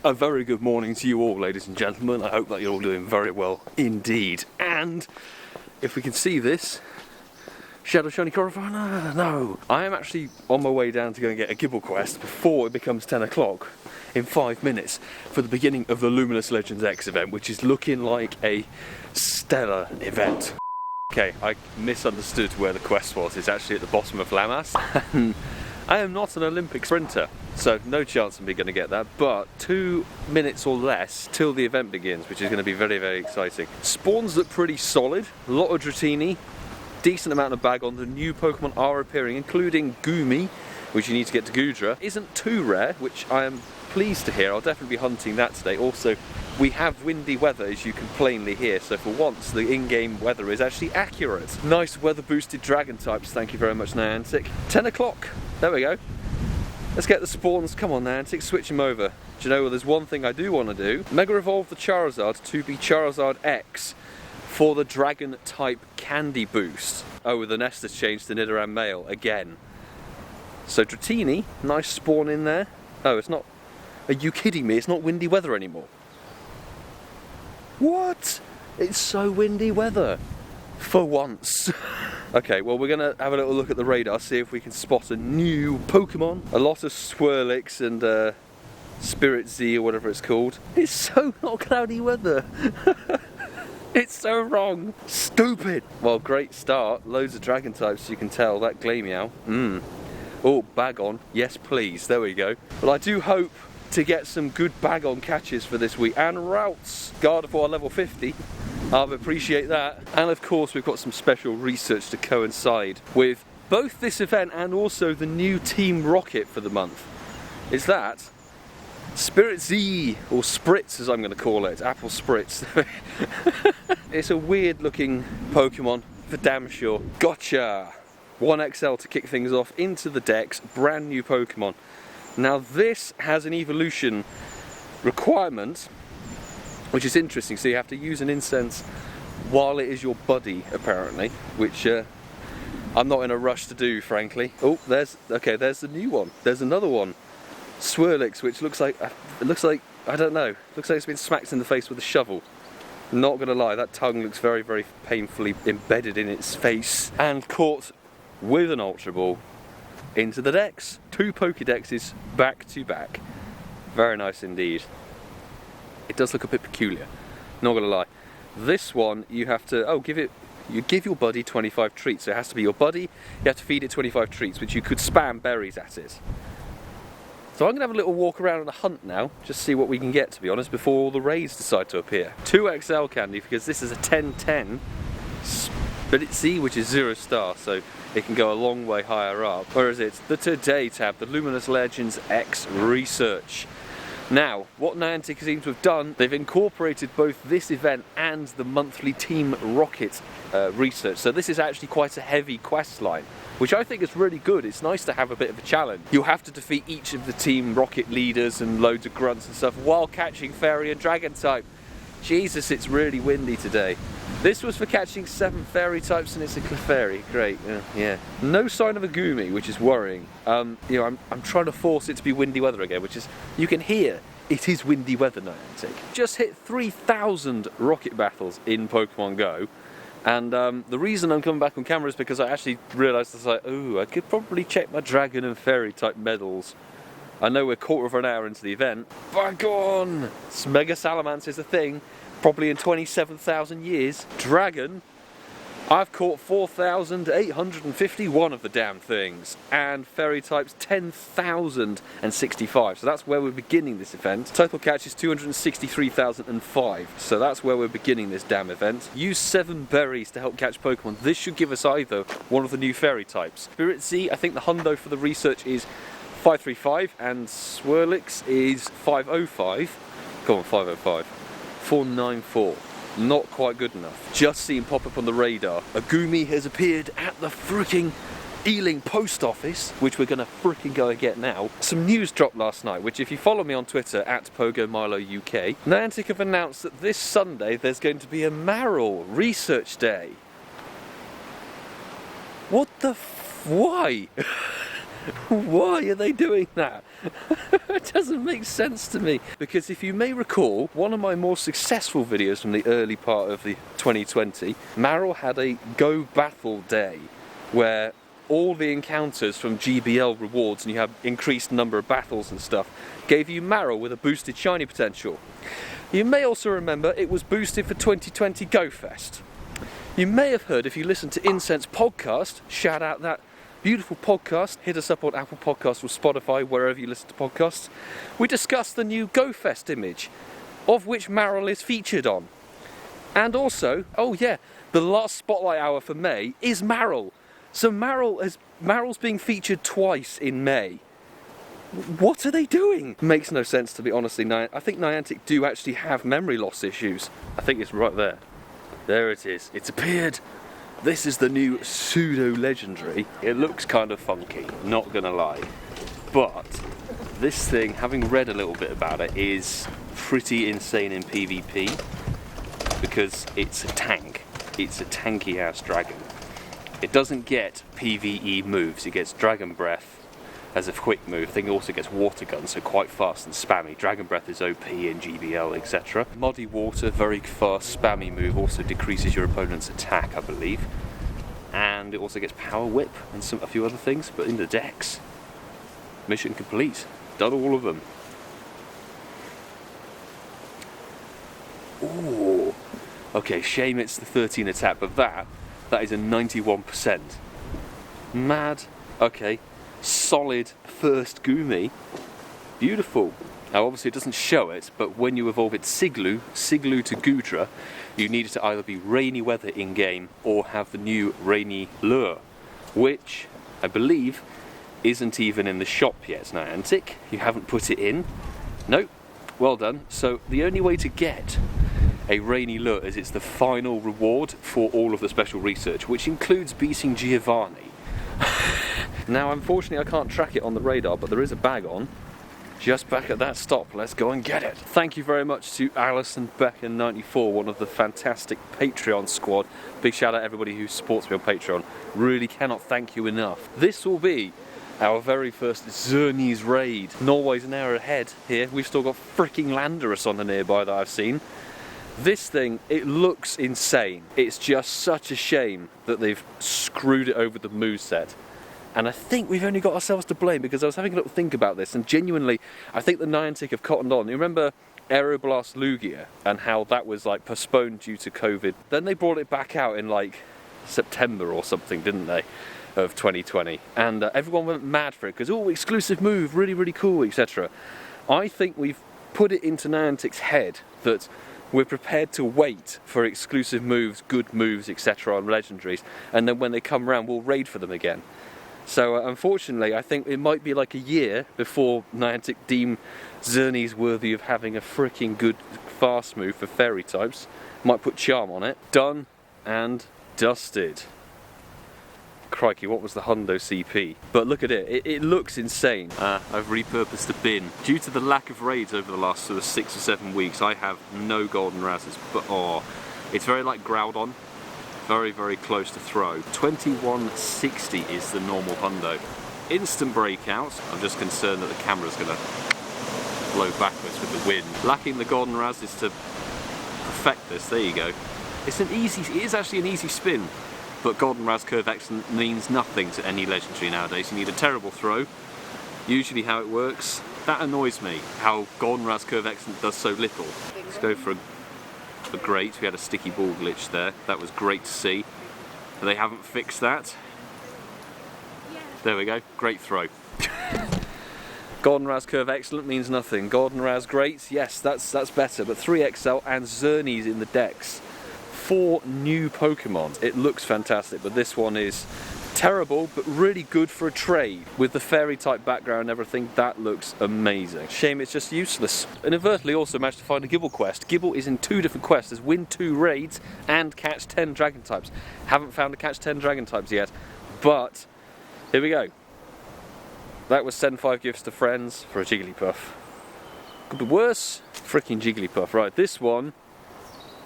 A very good morning to you all, ladies and gentlemen. I hope that you're all doing very well indeed. And if we can see this, Shadow Shiny Corifana, no. I am actually on my way down to go and get a Gibble Quest before it becomes 10 o'clock in 5 minutes for the beginning of the Luminous Legends X event, which is looking like a stellar event. Okay, I misunderstood where the quest was. It's actually at the bottom of Lamas. I am not an Olympic sprinter, so no chance of me going to get that, but 2 minutes or less till the event begins, which is going to be very, very exciting. Spawns look pretty solid, a lot of Dratini, decent amount of bag on. The new Pokemon are appearing, including Goomy, which you need to get to Gudra. Isn't too rare, which I am pleased to hear. I'll definitely be hunting that today. Also, we have windy weather, as you can plainly hear, so for once the in-game weather is actually accurate. Nice weather boosted dragon types, thank you very much, Niantic. 10 o'clock, there we go. Let's get the spawns. Come on, Niantic, switch them over. Do you know, there's one thing I do want to do. Mega Evolve the Charizard to be Charizard X for the Dragon type Candy boost. Oh, the nest has changed to Nidoran Male again. So Dratini, nice spawn in there. Oh, it's not. Are you kidding me? It's not windy weather anymore. What? It's so windy weather. For once. Okay, well, we're going to have a little look at the radar, see if we can spot a new Pokemon. A lot of Swirlix and Spritzee or whatever it's called. It's so not cloudy weather. It's so wrong. Stupid. Well, great start. Loads of dragon types, you can tell. That Glameow. Oh, bag on. Yes, please. There we go. Well, I do hope to get some good bag on catches for this week. And routes. Gardevoir level 50. I'll appreciate that. And of course, we've got some special research to coincide with both this event and also the new Team Rocket for the month. Is that Spritzee, or Spritz as I'm going to call it, Apple Spritz. It's a weird looking Pokemon, for damn sure. Gotcha! 1XL to kick things off into the Dex, brand new Pokemon. Now this has an evolution requirement, which is interesting, so you have to use an Incensed while it is your buddy, apparently, which I'm not in a rush to do, frankly. Oh, there's the new one. There's another one. Swirlix, which looks like, I don't know, looks like it's been smacked in the face with a shovel. Not gonna lie, that tongue looks very, very painfully embedded in its face. And caught with an Ultra Ball into the Dex. 2 Pokedexes back to back. Very nice indeed. It does look a bit peculiar, not gonna lie. This one, you have to, you give your buddy 25 treats. So it has to be your buddy, you have to feed it 25 treats, which you could spam berries at it. So I'm going to have a little walk around on a hunt now, just see what we can get, to be honest, before all the raids decide to appear. 2XL candy, because this is a 10-10 Spritzee, which is 0 star, so it can go a long way higher up. Where is it? The Today tab, the Luminous Legends X research. Now, what Niantic seems to have done, they've incorporated both this event and the monthly Team Rocket research. So this is actually quite a heavy quest line, which I think is really good. It's nice to have a bit of a challenge. You'll have to defeat each of the Team Rocket leaders and loads of grunts and stuff while catching Fairy and Dragon type. Jesus, it's really windy today. This was for catching 7 Fairy types and it's a Clefairy. Great, yeah. No sign of a Goomy, which is worrying. You know, I'm trying to force it to be windy weather again, which is, you can hear, it is windy weather, Niantic. Just hit 3,000 rocket battles in Pokemon Go. And the reason I'm coming back on camera is because I actually realised, I was like, oh, I could probably check my Dragon and Fairy type medals. I know we're 1/4 of an hour into the event. Back on! Mega Salamence is a thing, probably in 27,000 years. Dragon, I've caught 4,851 of the damn things. And Fairy types 10,065. So that's where we're beginning this event. Total catch is 263,005. So that's where we're beginning this damn event. Use 7 berries to help catch Pokemon. This should give us either one of the new Fairy types. Spritzee, I think the hundo for the research is 535 and Swirlix is 505. Come on, 505. 494. Not quite good enough. Just seen pop up on the radar. A Goomy has appeared at the freaking Ealing post office, which we're gonna freaking go and get now. Some news dropped last night, which if you follow me on Twitter at PoGoMiloUK, Niantic have announced that this Sunday there's going to be a Marill research day. What the why? Why are they doing that? It doesn't make sense to me. Because if you may recall, one of my more successful videos from the early part of the 2020, Marill had a Go Battle Day, where all the encounters from GBL rewards, and you have increased number of battles and stuff, gave you Marill with a boosted shiny potential. You may also remember it was boosted for 2020 Go Fest. You may have heard, if you listen to Incensed podcast, shout out that beautiful podcast, hit us up on Apple Podcasts or Spotify, wherever you listen to podcasts. We discussed the new Go Fest image, of which Marill is featured on. And also, oh yeah, the last spotlight hour for May is Marill. So Marill's being featured twice in May. What are they doing? Makes no sense to me, honestly. I think Niantic do actually have memory loss issues. I think it's right there. There it is. It's appeared. This is the new pseudo-legendary. It looks kind of funky, not gonna lie. But this thing, having read a little bit about it, is pretty insane in PvP because it's a tank. It's a tanky-ass dragon. It doesn't get PvE moves. It gets Dragon Breath as a quick move. I think it also gets Water Gun, so quite fast and spammy. Dragon Breath is OP in GBL, etc. Muddy Water, very fast, spammy move, also decreases your opponent's attack, I believe. And it also gets Power Whip and a few other things, but in the Dex. Mission complete. Done all of them. Ooh. Okay, shame it's the 13 attack, but that is a 91%. Mad. Okay. Solid first Goomy. Beautiful. Now obviously it doesn't show it, but when you evolve it Siglu to Goodra, you need it to either be rainy weather in game or have the new rainy lure, which I believe isn't even in the shop yet, Niantic. You haven't put it in. Nope. Well done. So the only way to get a rainy lure is it's the final reward for all of the special research, which includes beating Giovanni. Now, unfortunately, I can't track it on the radar, but there is a bag on, just back at that stop. Let's go and get it. Thank you very much to Alison Becker94, one of the fantastic Patreon squad. Big shout out to everybody who supports me on Patreon. Really cannot thank you enough. This will be our very first Xerneas raid. Norway's an hour ahead here. We've still got freaking Landorus on the nearby that I've seen. This thing, it looks insane. It's just such a shame that they've screwed it over the moveset. And I think we've only got ourselves to blame, because I was having a little think about this, and genuinely, I think the Niantic have cottoned on. You remember Aeroblast Lugia and how that was like postponed due to COVID? Then they brought it back out in like September or something, didn't they, of 2020? And everyone went mad for it because, oh, exclusive move, really, really cool, etc. I think we've put it into Niantic's head that we're prepared to wait for exclusive moves, good moves, etc. on legendaries, and then when they come around, we'll raid for them again. So unfortunately, I think it might be like a year before Niantic deem Xerneas worthy of having a freaking good fast move for fairy types. Might put Charm on it. Done and dusted. Crikey, what was the Hundo CP? But look at it, it looks insane. I've repurposed a bin. Due to the lack of raids over the last sort of 6 or 7 weeks, I have no golden razzes, but oh, it's very like Groudon. Very, very close to throw. 2160 is the normal Hundo. Instant breakout. I'm just concerned that the camera's going to blow backwards with the wind. Lacking the golden raz is to perfect this. There you go. It is actually an easy spin, but golden raz curve excellent means nothing to any legendary nowadays. You need a terrible throw. Usually how it works. That annoys me, how golden raz curve excellent does so little. Let's go for great. We had a sticky ball glitch there. That was great to see. But they haven't fixed that. There we go. Great throw. Golden Raz curve excellent means nothing. Golden Raz great, yes, that's better. But 3XL and Xerneas in the decks. 4 new Pokemon. It looks fantastic, but this one is terrible, but really good for a trade. With the fairy-type background and everything, that looks amazing. Shame it's just useless. Inadvertently also managed to find a Gible quest. Gible is in 2 different quests. There's win 2 raids and catch 10 dragon types. Haven't found a catch 10 dragon types yet, but here we go. That was send 5 gifts to friends for a Jigglypuff. Could be worse. Freaking Jigglypuff. Right, this one.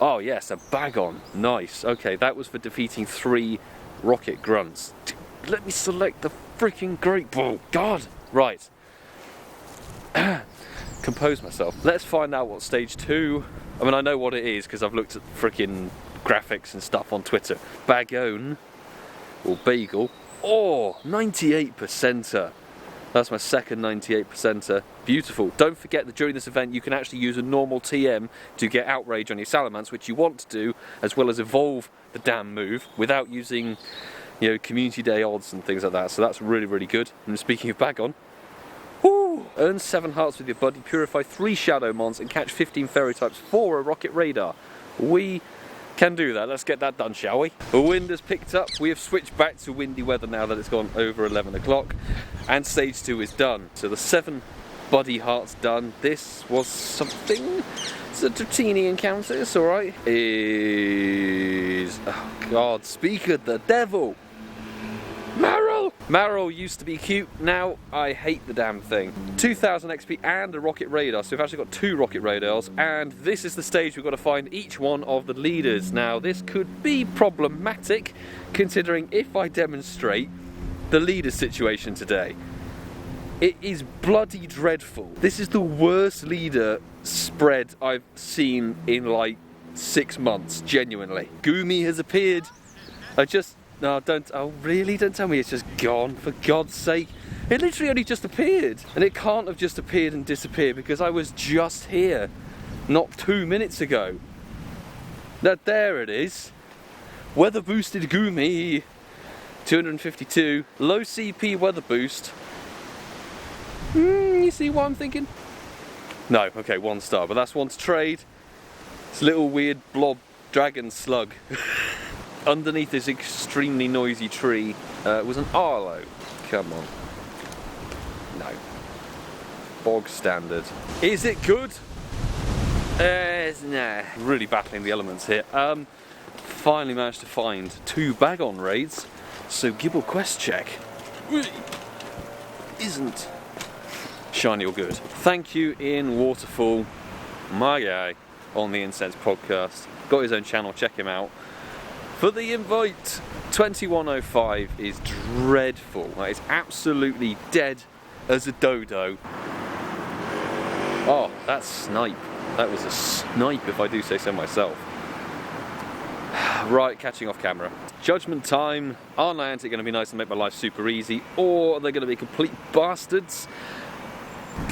Oh yes, a Bagon. Nice. Okay, that was for defeating 3 Rocket Grunts. Let me select the freaking great ball. God. Right. Compose myself. Let's find out what stage 2. I mean, I know what it is because I've looked at freaking graphics and stuff on Twitter. Bagone or Bagel. Oh, 98%er. That's my second 98%er. Beautiful. Don't forget that during this event you can actually use a normal TM to get Outrage on your Salamence, which you want to do, as well as evolve the damn move without using, you know, community day odds and things like that. So that's really, really good. And speaking of Bagon, woo! Earn 7 hearts with your buddy, purify 3 Shadow Mons, and catch 15 Fairy types for a Rocket Radar. We can do that. Let's get that done, shall we? The wind has picked up. We have switched back to windy weather now that it's gone over 11 o'clock. And stage 2 is done. So the 7 buddy hearts done. This was something. It's a Dratini encounter, it's alright. Is... oh god, speak of the devil! Marill! Marill used to be cute, now I hate the damn thing. 2000 XP and a Rocket Radar, so we've actually got 2 Rocket Radars, and this is the stage we've got to find each one of the leaders. Now this could be problematic, considering if I demonstrate the leader situation today. It is bloody dreadful. This is the worst leader spread I've seen in like 6 months, genuinely. Goomy has appeared. No, don't, oh really? Don't tell me it's just gone, for God's sake. It literally only just appeared. And it can't have just appeared and disappeared because I was just here, not 2 minutes ago. There it is. Weather boosted Goomy, 252. Low CP weather boost. You see what I'm thinking? No, okay, 1 star, but that's one to trade. It's a little weird blob dragon slug. Underneath this extremely noisy tree was an Arlo. Come on. No. Bog standard. Is it good? Nah. Really battling the elements here. Finally managed to find 2 Bagon raids. So Gibble quest check. Isn't shiny or good. Thank you, Ian Waterfall, my guy, on the Incensed podcast. Got his own channel, check him out. For the invite, 2105 is dreadful. That is absolutely dead as a dodo. Oh, that's snipe. That was a snipe if I do say so myself. Right, catching off camera. Judgment time. Are Niantic going to be nice and make my life super easy, or are they going to be complete bastards?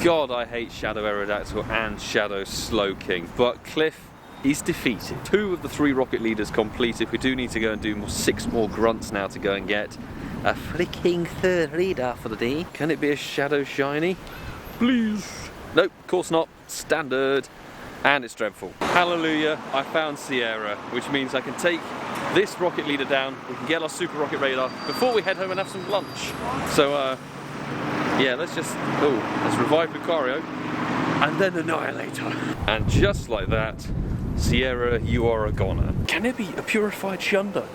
God, I hate Shadow Aerodactyl and Shadow Slowking, but Cliff is defeated. 2 of the 3 rocket leaders completed. We do need to go and do 6 more grunts now to go and get a freaking 3rd leader for the day. Can it be a Shadow Shiny? Please. Nope, of course not. Standard. And it's dreadful. Hallelujah, I found Sierra, which means I can take this rocket leader down, we can get our Super Rocket Radar before we head home and have some lunch. So, yeah, let's revive Lucario, and then Annihilator. And just like that, Sierra, you are a goner. Can it be a purified Shundo?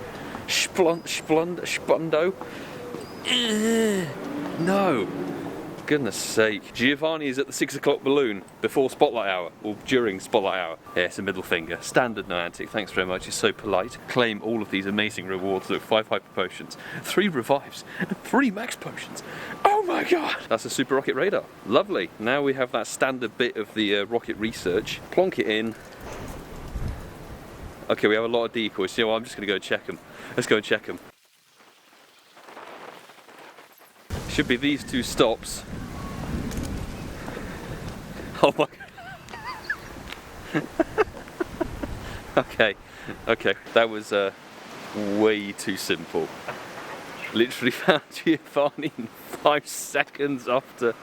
Spundo? No. Goodness sake. Giovanni is at the 6 o'clock balloon before Spotlight Hour, or during Spotlight Hour. Yeah, it's a middle finger. Standard Niantic, thanks very much, it's so polite. Claim all of these amazing rewards. Look, 5 Hyper Potions, 3 Revives, and 3 Max Potions. Oh my god! That's a Super Rocket Radar. Lovely. Now we have that standard bit of the rocket research. Plonk it in. Okay, we have a lot of decoys. So, you know what, I'm just going to go check them. Let's go and check them. Should be these 2 stops. Oh my god. Okay, that was way too simple. Literally found Giovanni in 5 seconds after.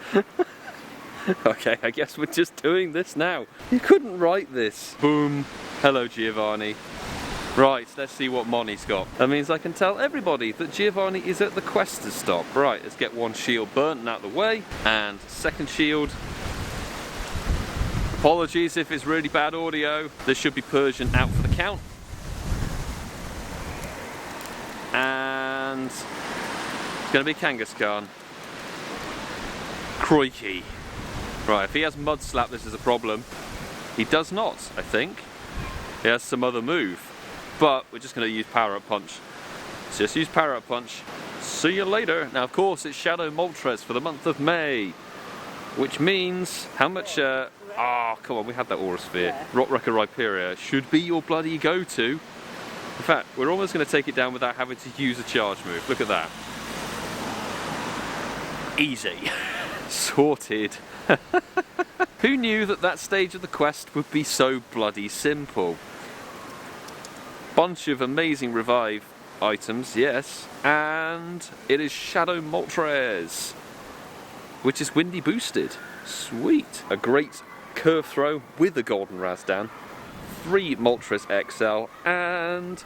Okay, I guess we're just doing this now. You couldn't write this. Boom. Hello, Giovanni. Right, let's see what Moni's got. That means I can tell everybody that Giovanni is at the Quester stop. Right, let's get 1 shield burnt and out of the way. And 2nd shield. Apologies if it's really bad audio. There should be Persian out for the count. And it's going to be Kangaskhan. Crikey. Right, if he has Mud Slap, this is a problem. He does not, I think. He has some other move. But we're just going to use Power Up Punch. So just use Power Up Punch. See you later. Now, of course, it's Shadow Moltres for the month of May, which means how much? Come on, we had that Aura Sphere. Yeah. Rockrucker Rhyperior should be your bloody go-to. In fact, we're almost going to take it down without having to use a charge move. Look at that. Easy. Sorted. Who knew that that stage of the quest would be so bloody simple? Bunch of amazing revive items, yes, and it is Shadow Moltres, which is windy boosted. Sweet. A great curve throw with the golden Razdan, 3 Moltres XL, and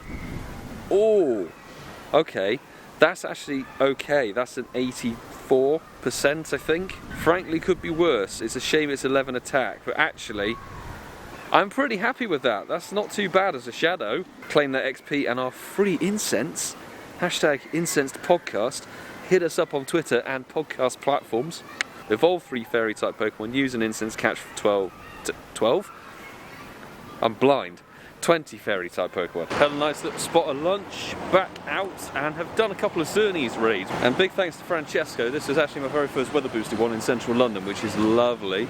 okay, that's actually okay. That's an 84%, I think. Frankly, could be worse. It's a shame it's 11 attack, but actually I'm pretty happy with that. That's not too bad as a Shadow. Claim that XP and our free incense. Hashtag Incensed Podcast. Hit us up on Twitter and podcast platforms. Evolve 3 Fairy-Type Pokemon. Use an Incense catch for 12? I'm blind. 20 Fairy-Type Pokemon. Had a nice little spot of lunch, back out, and have done a couple of Xerneas raids. And big thanks to Francesco. This was actually my very first weather boosted one in central London, which is lovely.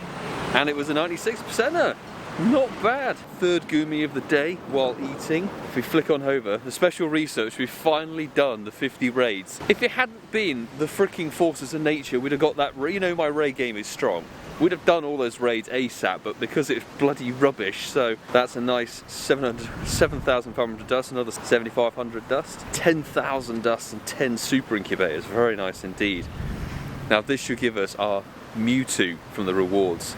And it was a 96%er. Not bad. Third Goomy of the day while eating. If we flick on over, the special research, we've finally done the 50 raids. If it hadn't been the freaking forces of nature, we'd have got that, you know my raid game is strong. We'd have done all those raids ASAP, but because it's bloody rubbish, so that's a nice 7,500 dust, another 7,500 dust, 10,000 dust and 10 super incubators. Very nice indeed. Now this should give us our Mewtwo from the rewards.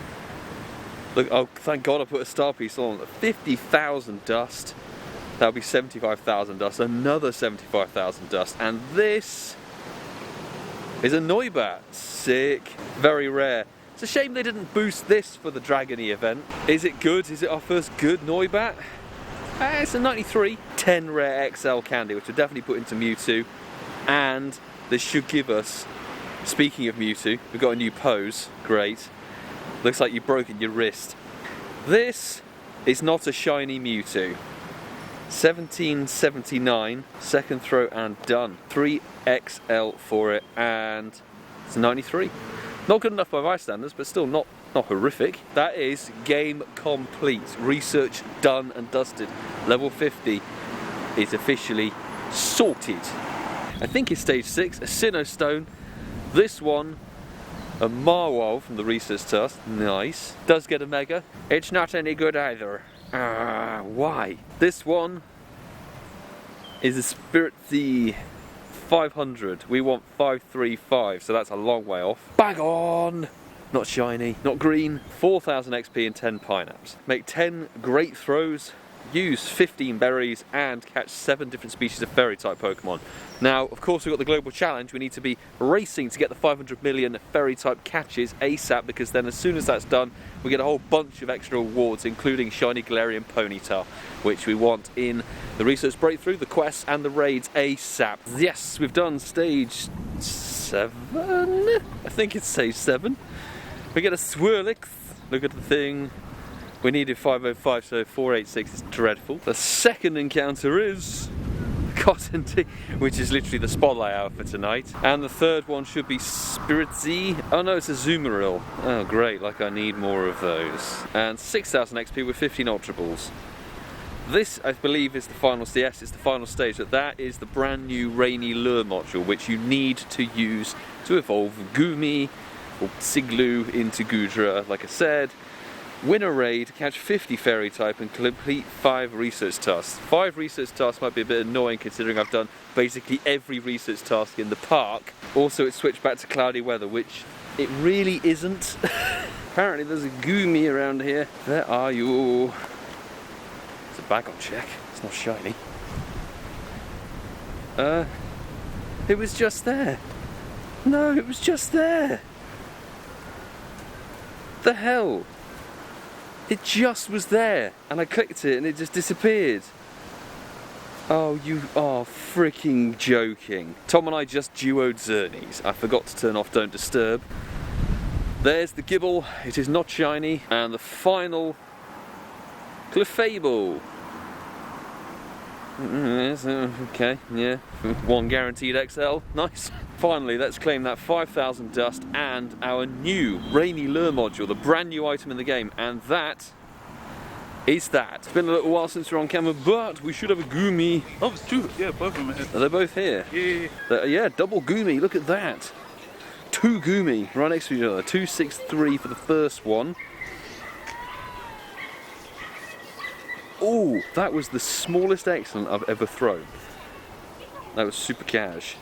Look, oh, thank God I put a star piece on. 50,000 dust. That'll be 75,000 dust. Another 75,000 dust. And this is a Noibat. Sick. Very rare. It's a shame they didn't boost this for the Dragony event. Is it good? Is it our first good Noibat? It's a 93. 10 rare XL candy, which we'll definitely put into Mewtwo. And this should give us, speaking of Mewtwo, we've got a new pose. Great. Looks like you've broken your wrist. This is not a shiny Mewtwo. 1779, second throw and done. 3 XL for it, and it's 93. Not good enough by my standards, but still not horrific. That is game complete. Research done and dusted. Level 50 is officially sorted. I think it's stage 6, a Sinnoh Stone. This one, a Marwol from the research task, nice. Does get a Mega. It's not any good either. Why? This one is a Spritzee 500. We want 535, so that's a long way off. Bang on! Not shiny, not green. 4,000 XP and 10 pineapples. Make 10 great throws, use 15 berries, and catch 7 different species of Fairy-Type Pokemon. Now, of course, we've got the global challenge. We need to be racing to get the 500 million Fairy-Type catches ASAP, because then as soon as that's done, we get a whole bunch of extra rewards, including Shiny Galarian Ponyta, which we want in the Research Breakthrough, the quests, and the raids ASAP. Yes, we've done stage 7? I think it's stage 7. We get a Swirlix. Look at the thing. We needed 505, so 486 is dreadful. The second encounter is Cotton Tea, which is literally the spotlight out for tonight. And the third one should be Spritzee. Oh no, it's a Zoomeril. Oh great, like I need more of those. And 6,000 XP with 15 Ultra Balls. This, I believe, is the final CS, it's the final stage, but that is the brand new Rainy Lure module, which you need to use to evolve Goomy or Siglu into Goodra, like I said. Win a raid, catch 50 Fairy-Type, and complete 5 research tasks. 5 research tasks might be a bit annoying considering I've done basically every research task in the park. Also, it's switched back to cloudy weather, which it really isn't. Apparently there's a Goomy around here. Where are you? It's a bag on check. It's not shiny. It was just there. No, it was just there. The hell? It just was there, and I clicked it and it just disappeared. Oh, you are freaking joking. Tom and I just duoed Xerneas. I forgot to turn off Don't Disturb. There's the Gibble, it is not shiny, and the final Clefable. Okay, yeah. One guaranteed XL. Nice. Finally, let's claim that 5,000 dust and our new Rainy Lure module, the brand new item in the game, and that is that. It's been a little while since we're on camera, but we should have a Goomy. Oh, it's two. Yeah, both of them are here. Are they both here? Yeah. Yeah, double Goomy. Look at that. Two Goomy right next to each other. 263 for the first one. Oh, that was the smallest excellent I've ever thrown. That was super cash.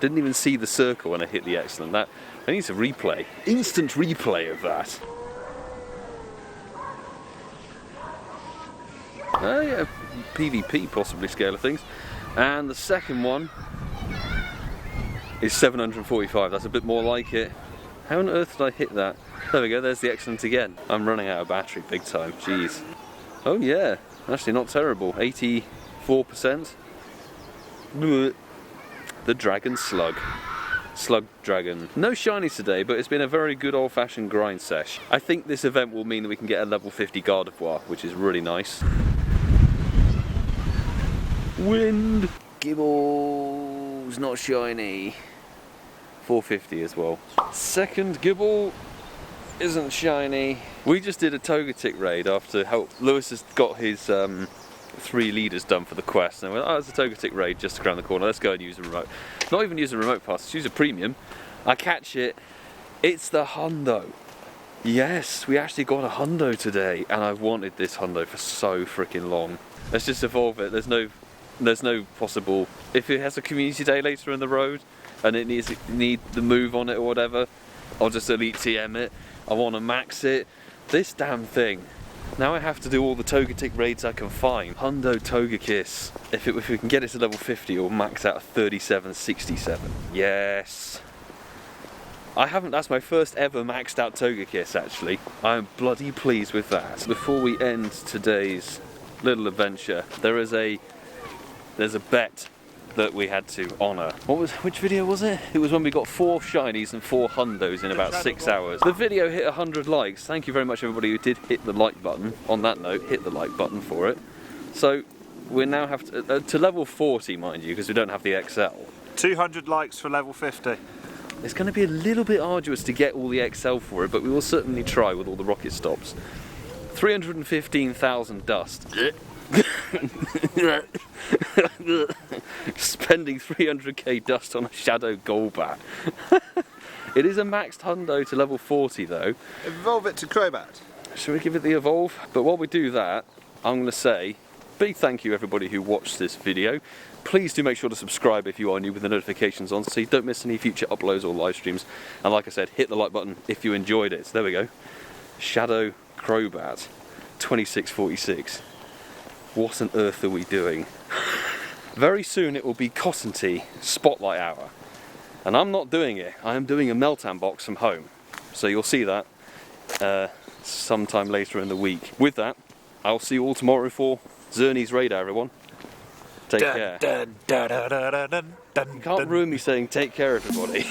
Didn't even see the circle when I hit the excellent. That I need to replay. Instant replay of that. Oh yeah, PvP possibly scale of things. And the second one is 745. That's a bit more like it. How on earth did I hit that? There we go, there's the excellent again. I'm running out of battery big time, jeez. Oh yeah, actually not terrible. 84%. The Dragon Slug. Slug Dragon. No shinies today, but it's been a very good old-fashioned grind sesh. I think this event will mean that we can get a level 50 Gardevoir, which is really nice. Wind! Gibble's not shiny. 450 as well. Second Gibble isn't shiny. We just did a Togetic raid after Lewis has got his 3 leaders done for the quest, and we went, oh, it's a Togetic raid just around the corner, let's go and use a remote. Not even use a remote pass, let's use a premium. I catch it, it's the Hundo. Yes, we actually got a Hundo today, and I've wanted this Hundo for so freaking long. Let's just evolve it. There's no possible, if it has a community day later in the road and it need the move on it or whatever, I'll just elite TM it. I want to max it. This damn thing. Now I have to do all the Togetic raids I can find. Hundo Togekiss. If we can get it to level 50, it'll max out at 37.67. Yes. That's my first ever maxed out Togekiss actually. I am bloody pleased with that. Before we end today's little adventure, there's a bet that we had to honour. Which video was it? It was when we got 4 shinies and 4 hundos in about 6 hours. The video hit 100 likes. Thank you very much everybody who did hit the like button. On that note, hit the like button for it. So we now have to level 40, mind you, because we don't have the XL. 200 likes for level 50. It's going to be a little bit arduous to get all the XL for it, but we will certainly try with all the rocket stops. 315,000 dust. Spending 300k dust on a Shadow Golbat. It is a maxed hundo to level 40 though. Evolve it to Crobat. Should we give it the evolve? But while we do that, I'm going to say big thank you everybody who watched this video. Please do make sure to subscribe if you are new with the notifications on so you don't miss any future uploads or live streams. And like I said, hit the like button if you enjoyed it. So there we go. Shadow Crobat 2646. What on earth are we doing? Very soon it will be Cotton Tea Spotlight Hour. And I'm not doing it, I am doing a Meltdown box from home. So you'll see that sometime later in the week. With that, I'll see you all tomorrow for Xerneas Raid, everyone. Take care. You can't ruin me saying take care, everybody.